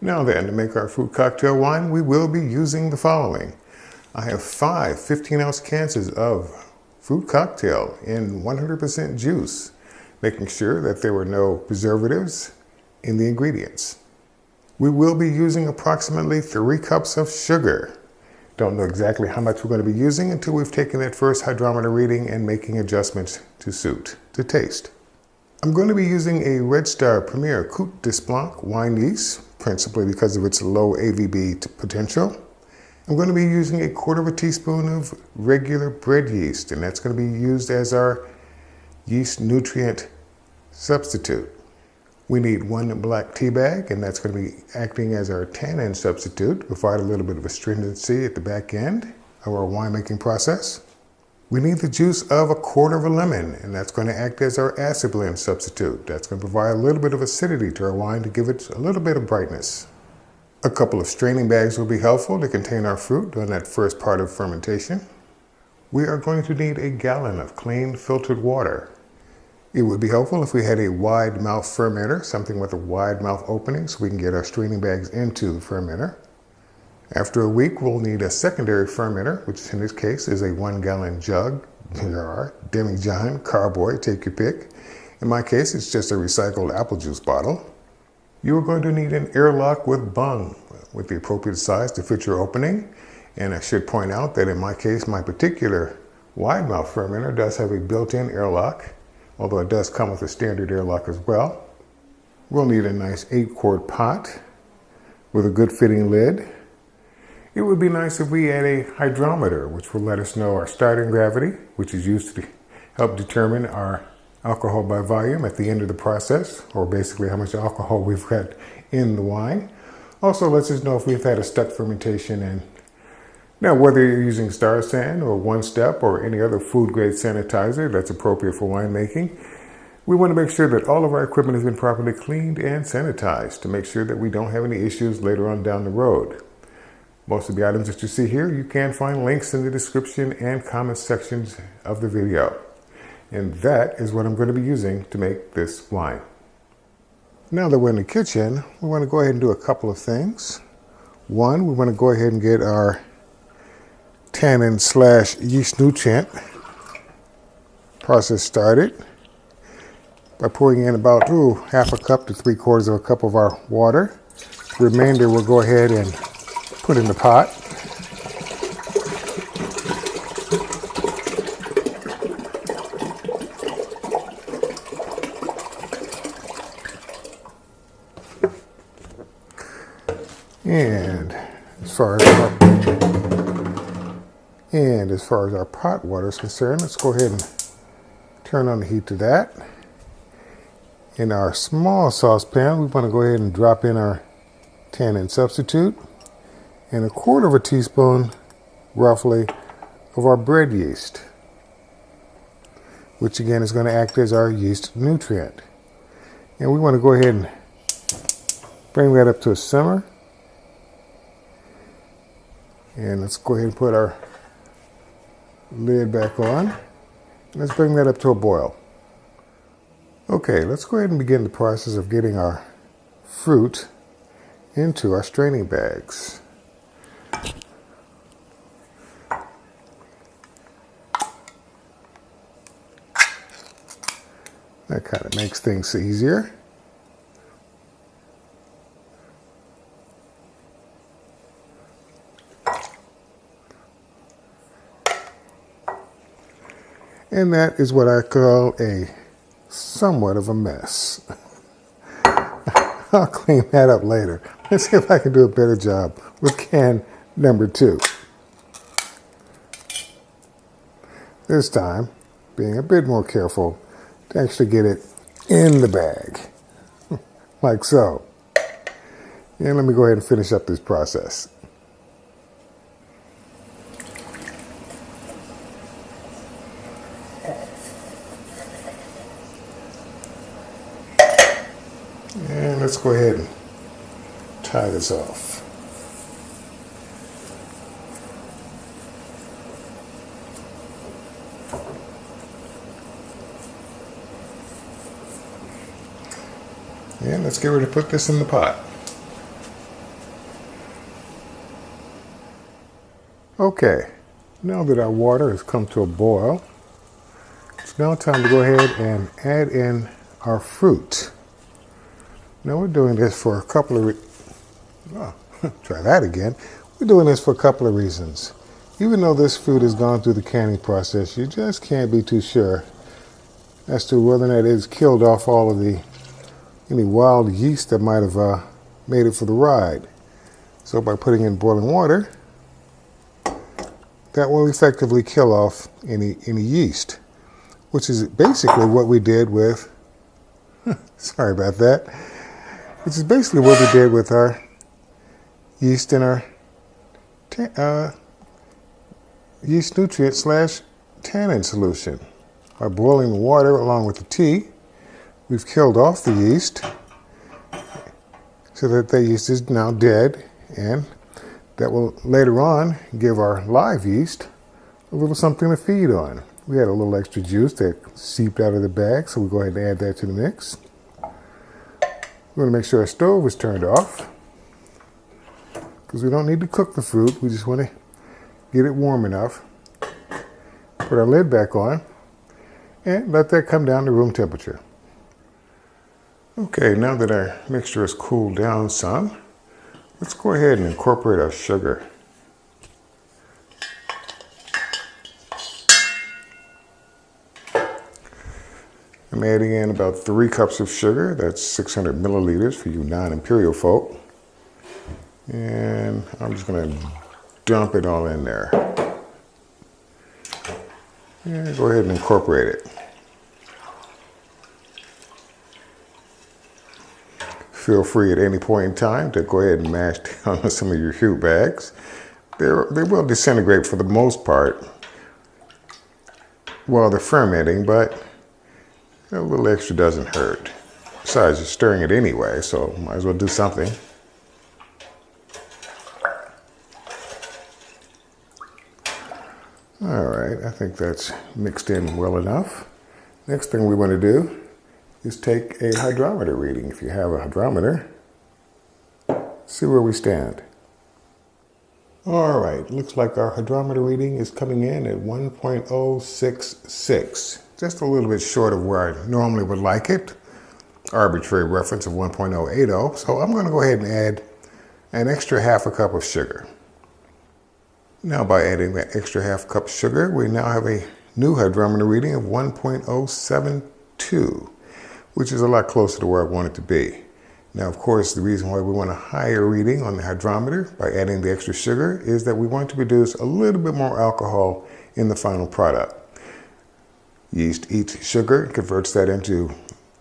Now then, to make our fruit cocktail wine, we will be using the following. I have 5 15-ounce cans of fruit cocktail in 100% juice, making sure that there were no preservatives in the ingredients. We will be using approximately 3 cups of sugar. Don't know exactly how much we're going to be using until we've taken that first hydrometer reading and making adjustments to suit to taste. I'm going to be using a Red Star Premier Côte d'Esblanc wine yeast, principally because of its low AVB potential. I'm going to be using 1/4 teaspoon of regular bread yeast, and that's going to be used as our yeast nutrient substitute. We need 1 black tea bag, and that's going to be acting as our tannin substitute to provide a little bit of astringency at the back end of our winemaking process. We need the juice of 1/4 lemon, and that's going to act as our acid blend substitute. That's going to provide a little bit of acidity to our wine to give it a little bit of brightness. A couple of straining bags will be helpful to contain our fruit during that first part of fermentation. We are going to need 1 gallon of clean filtered water. It would be helpful if we had a wide mouth fermenter, something with a wide mouth opening so we can get our straining bags into the fermenter. After a week, we'll need a secondary fermenter, which in this case is a 1 gallon jug, jar, demijohn, carboy, take your pick. In my case, it's just a recycled apple juice bottle. You are going to need an airlock with bung with the appropriate size to fit your opening. And I should point out that in my case, my particular wide mouth fermenter does have a built-in airlock, although it does come with a standard airlock as well. We'll need a nice 8-quart pot with a good fitting lid. It would be nice if we had a hydrometer, which will let us know our starting gravity, which is used to help determine our alcohol by volume at the end of the process, or basically how much alcohol we've got in the wine. Also lets us know if we've had a stuck fermentation. And now, whether you're using Star San or One Step or any other food grade sanitizer that's appropriate for winemaking, we want to make sure that all of our equipment has been properly cleaned and sanitized to make sure that we don't have any issues later on down the road. Most of the items that you see here, you can find links in the description and comment sections of the video. And that is what I'm going to be using to make this wine. Now that we're in the kitchen, we want to go ahead and do a couple of things. One, we want to go ahead and get our tannin/yeast nutrient process started by pouring in about 1/2 cup to 3/4 cup of our water. The remainder we'll go ahead and put in the pot. And as far as our pot water is concerned, let's go ahead and turn on the heat to that. In our small saucepan, we want to go ahead and drop in our tannin substitute and 1/4 teaspoon, roughly, of our bread yeast, which again is going to act as our yeast nutrient. And we want to go ahead and bring that up to a simmer. And let's go ahead and put our lid back on. Let's bring that up to a boil. Okay, let's go ahead and begin the process of getting our fruit into our straining bags. That kind of makes things easier. And that is what I call a somewhat of a mess. I'll clean that up later. Let's see if I can do a better job with can number 2. This time, being a bit more careful to actually get it in the bag, like so. And let me go ahead and finish up this process. And let's go ahead and tie this off. And let's get ready to put this in the pot. Okay, now that our water has come to a boil, it's now time to go ahead and add in our fruit. Now we're doing this for a couple of try that again. We're doing this for a couple of reasons. Even though this fruit has gone through the canning process, you just can't be too sure as to whether or not it's killed off all of any wild yeast that might have made it for the ride. So by putting in boiling water, that will effectively kill off any yeast, which is basically what we did with, sorry about that, which is basically what we did with our yeast in our yeast nutrient / tannin solution. By boiling the water along with the tea, we've killed off the yeast so that the yeast is now dead, and that will later on give our live yeast a little something to feed on. We had a little extra juice that seeped out of the bag, so we'll go ahead and add that to the mix. We're going to make sure our stove is turned off because we don't need to cook the fruit. We just want to get it warm enough. Put our lid back on and let that come down to room temperature. Okay, now that our mixture has cooled down some, let's go ahead and incorporate our sugar. I'm adding in about 3 cups of sugar. That's 600 milliliters for you non-imperial folk. And I'm just going to dump it all in there. And go ahead and incorporate it. Feel free at any point in time to go ahead and mash down some of your fruit bags. They will disintegrate for the most part while they're fermenting, but a little extra doesn't hurt. Besides, you're stirring it anyway, so might as well do something. All right, I think that's mixed in well enough. Next thing we want to do is take a hydrometer reading. If you have a hydrometer, see where we stand. All right, looks like our hydrometer reading is coming in at 1.066. Just a little bit short of where I normally would like it. Arbitrary reference of 1.080. So I'm going to go ahead and add an extra half a cup of sugar. Now by adding that extra half cup of sugar, we now have a new hydrometer reading of 1.072, which is a lot closer to where I want it to be. Now, of course, the reason why we want a higher reading on the hydrometer by adding the extra sugar is that we want to produce a little bit more alcohol in the final product. Yeast eats sugar, converts that into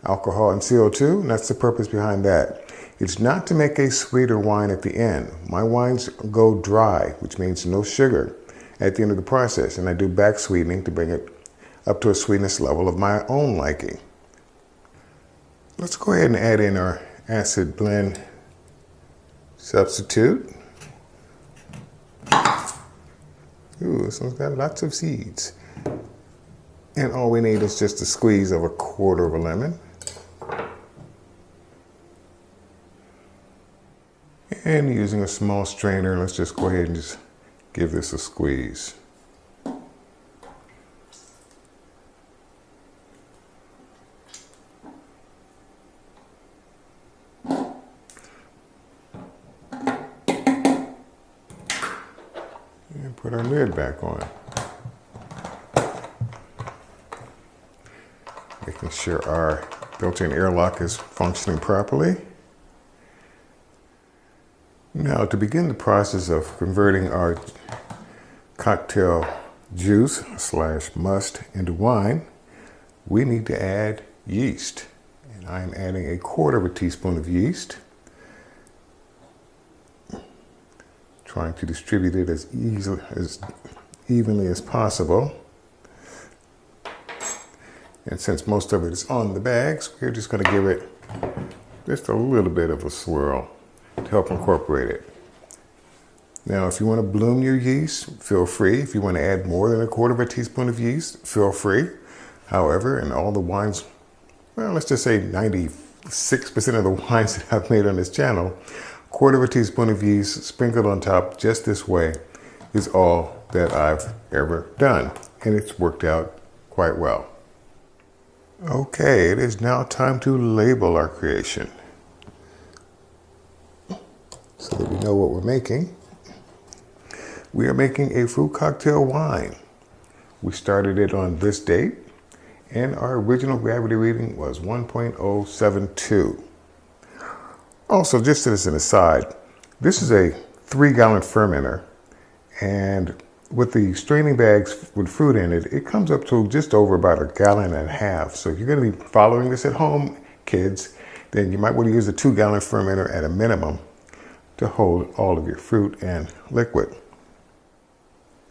alcohol and CO2, and that's the purpose behind that. It's not to make a sweeter wine at the end. My wines go dry, which means no sugar at the end of the process, and I do back sweetening to bring it up to a sweetness level of my own liking. Let's go ahead and add in our acid blend substitute. Ooh, this one's got lots of seeds. And all we need is just a squeeze of 1/4 of a lemon. And using a small strainer, let's just go ahead and just give this a squeeze. And put our lid back on. Making sure our built-in airlock is functioning properly. Now, to begin the process of converting our cocktail juice / must into wine, we need to add yeast. And I'm adding 1/4 teaspoon of yeast, trying to distribute it as evenly as possible. And since most of it is on the bags, we're just going to give it just a little bit of a swirl to help incorporate it. Now, if you want to bloom your yeast, feel free. If you want to add more than 1/4 teaspoon of yeast, feel free. However, in all the wines, well, let's just say 6% of the wines that I've made on this channel, quarter of a teaspoon of yeast sprinkled on top just this way is all that I've ever done. And it's worked out quite well. Okay, it is now time to label our creation so that we know what we're making. We are making a fruit cocktail wine. We started it on this date, and our original gravity reading was 1.072. Also, just as an aside, this is a 3-gallon fermenter, and with the straining bags with fruit in it, it comes up to just over about 1.5 gallons. So if you're going to be following this at home, kids, then you might want to use a 2-gallon fermenter at a minimum to hold all of your fruit and liquid.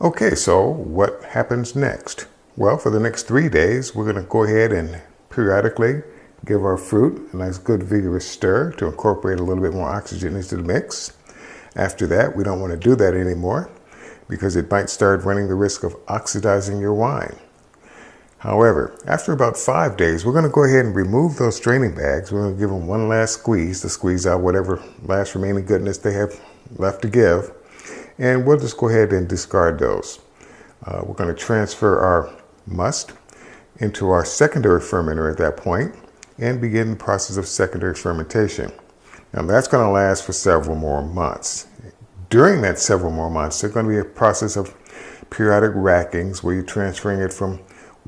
Okay, so what happens next? Well, for the next 3 days, we're going to go ahead and periodically give our fruit a nice good vigorous stir to incorporate a little bit more oxygen into the mix. After that, we don't want to do that anymore because it might start running the risk of oxidizing your wine. However, after about 5 days, we're going to go ahead and remove those straining bags. We're going to give them one last squeeze to squeeze out whatever last remaining goodness they have left to give. And we'll just go ahead and discard those. We're going to transfer our must into our secondary fermenter at that point and begin the process of secondary fermentation. Now that's going to last for several more months. During that several more months, there's going to be a process of periodic rackings where you're transferring it from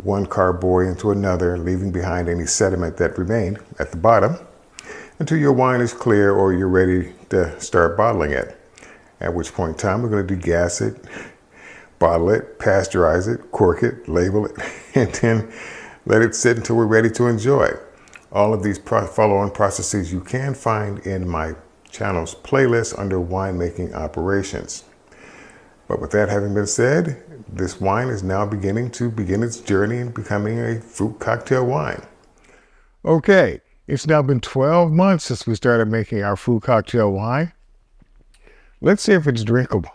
one carboy into another, leaving behind any sediment that remained at the bottom until your wine is clear or you're ready to start bottling it. At which point in time, we're going to degas it, bottle it, pasteurize it, cork it, label it, and then let it sit until we're ready to enjoy. All of these follow-on processes you can find in my channel's playlist under winemaking operations. But with that having been said, this wine is now beginning its journey in becoming a fruit cocktail wine. Okay, it's now been 12 months since we started making our fruit cocktail wine. Let's see if it's drinkable.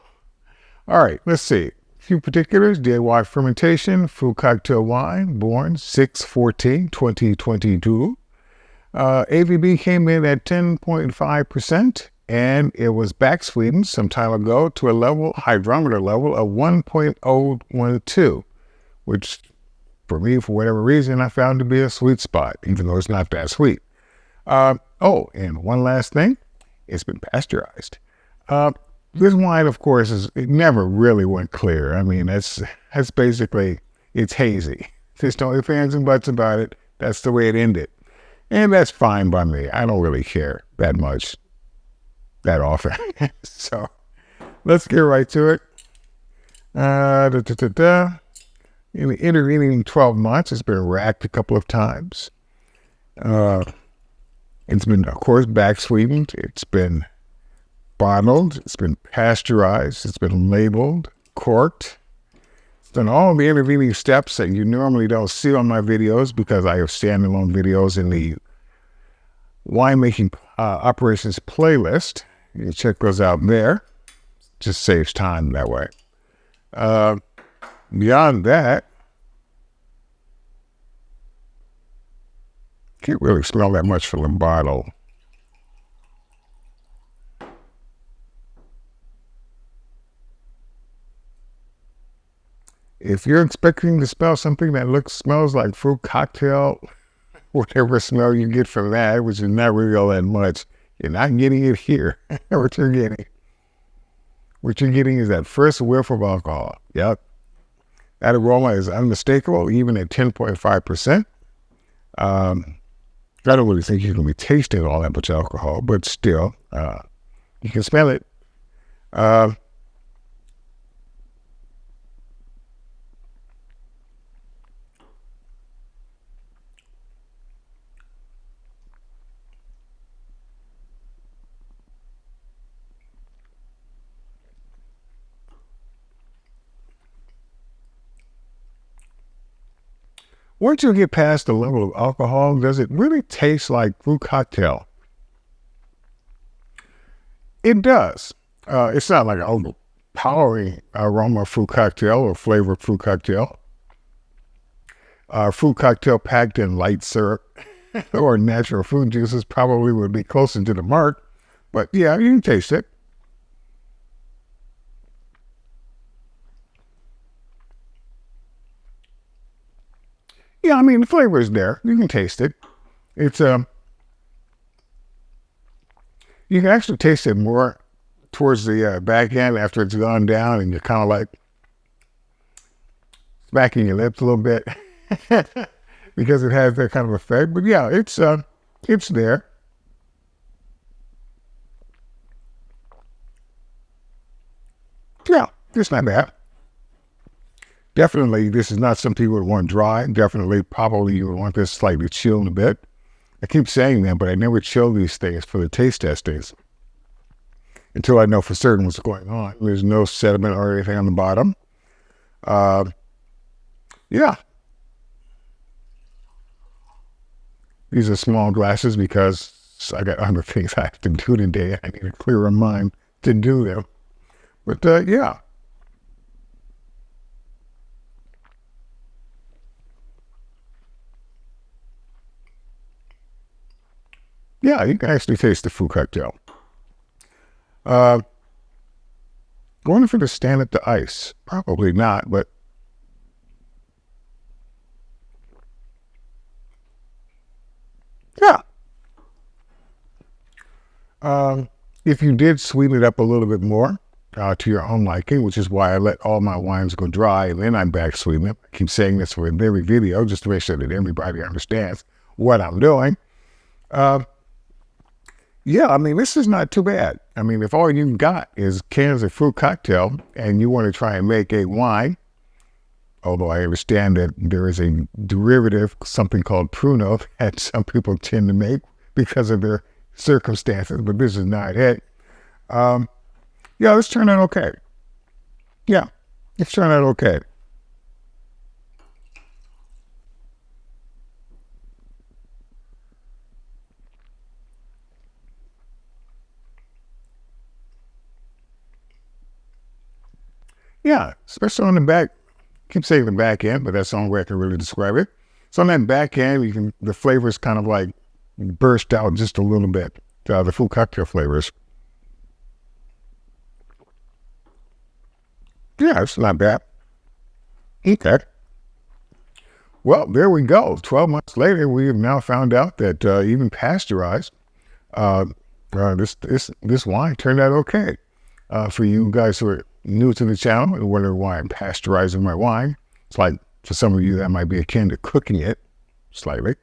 All right, let's see. A few particulars: DIY Fermentation, fruit cocktail wine, born 6/14/2022. AVB came in at 10.5%, and it was back sweetened some time ago to a hydrometer level of 1.012, which for me, for whatever reason, I found to be a sweet spot, even though it's not that sweet. And one last thing, it's been pasteurized. This wine, of course, it never really went clear. I mean, that's basically, it's hazy. There's no ifs, ands, and buts about it. That's the way it ended. And that's fine by me. I don't really care that much, that often. So let's get right to it. In the intervening 12 months, it's been racked a couple of times. It's been, of course, back sweetened. It's been bottled. It's been pasteurized. It's been labeled, corked. It's done all the intervening steps that you normally don't see on my videos because I have standalone videos in the winemaking operations playlist. You can check those out there. Just saves time that way. Beyond that, can't really smell that much from the bottle. If you're expecting to smell something that smells like fruit cocktail, whatever smell you get from that, which is not really all that much, you're not getting it here. What you're getting is that first whiff of alcohol. Yep. That aroma is unmistakable, even at 10.5%. I don't really think you're going to be tasting all that much alcohol, but still, you can smell it. Once you get past the level of alcohol, does it really taste like fruit cocktail? It does. It's not like an overpowering aroma of fruit cocktail or flavor of fruit cocktail. Fruit cocktail packed in light syrup. or natural fruit juices probably would be closer to the mark. But yeah, you can taste it. Yeah, I mean, the flavor is there. You can taste it. It's you can actually taste it more towards the back end after it's gone down, and you're kind of like smacking your lips a little bit because it has that kind of effect. But yeah, it's there. Yeah, it's not bad. Definitely, this is not something you would want dry. Definitely, probably you would want this slightly chilled a bit. I keep saying that, but I never chill these things for the taste testings until I know for certain what's going on. There's no sediment or anything on the bottom. Yeah. These are small glasses because I got other things I have to do today. I need a clearer mind to do them. But yeah. Yeah, you can actually taste the fruit cocktail. Wonder if it'll stand up to ice. Probably not, but yeah. If you did sweeten it up a little bit more to your own liking, which is why I let all my wines go dry and then I back sweeten them. I keep saying this for every video just to make sure that everybody understands what I'm doing. Yeah, I mean, this is not too bad. I mean, if all you've got is cans of fruit cocktail and you want to try and make a wine, although I understand that there is a derivative, something called Pruno, that some people tend to make because of their circumstances, but this is not it. Yeah, let's turn out okay. Yeah, let's turn out okay. Yeah, especially on the back. I keep saying the back end, but that's the only way I can really describe it. So on that back end, the flavors kind of like burst out just a little bit. The fruit cocktail flavors. Yeah, it's not bad. Okay. Well, there we go. 12 months later, we have now found out that even pasteurized, uh, this wine turned out okay. For you guys who are new to the channel and wonder why I'm pasteurizing my wine, it's like for some of you that might be akin to cooking it slightly.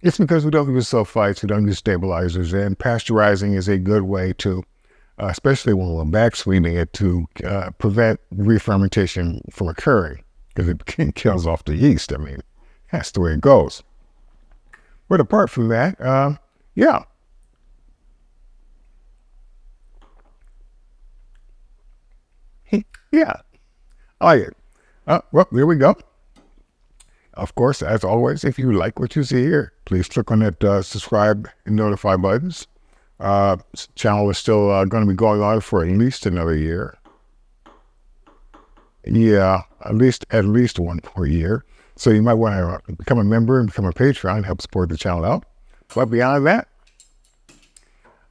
It's because we don't use sulfites, we don't use stabilizers, and pasteurizing is a good way to, especially when we're back sweetening it, to prevent re-fermentation from occurring because it kills off the yeast. I mean, that's the way it goes. But apart from that, yeah. Yeah, I like it. Well, there we go. Of course, as always, if you like what you see here, please click on that subscribe and notify buttons. This channel is still going to be going on for at least another year. Yeah, at least one more year. So you might want to become a member and become a patron, help support the channel out. But beyond that,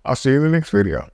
I'll see you in the next video.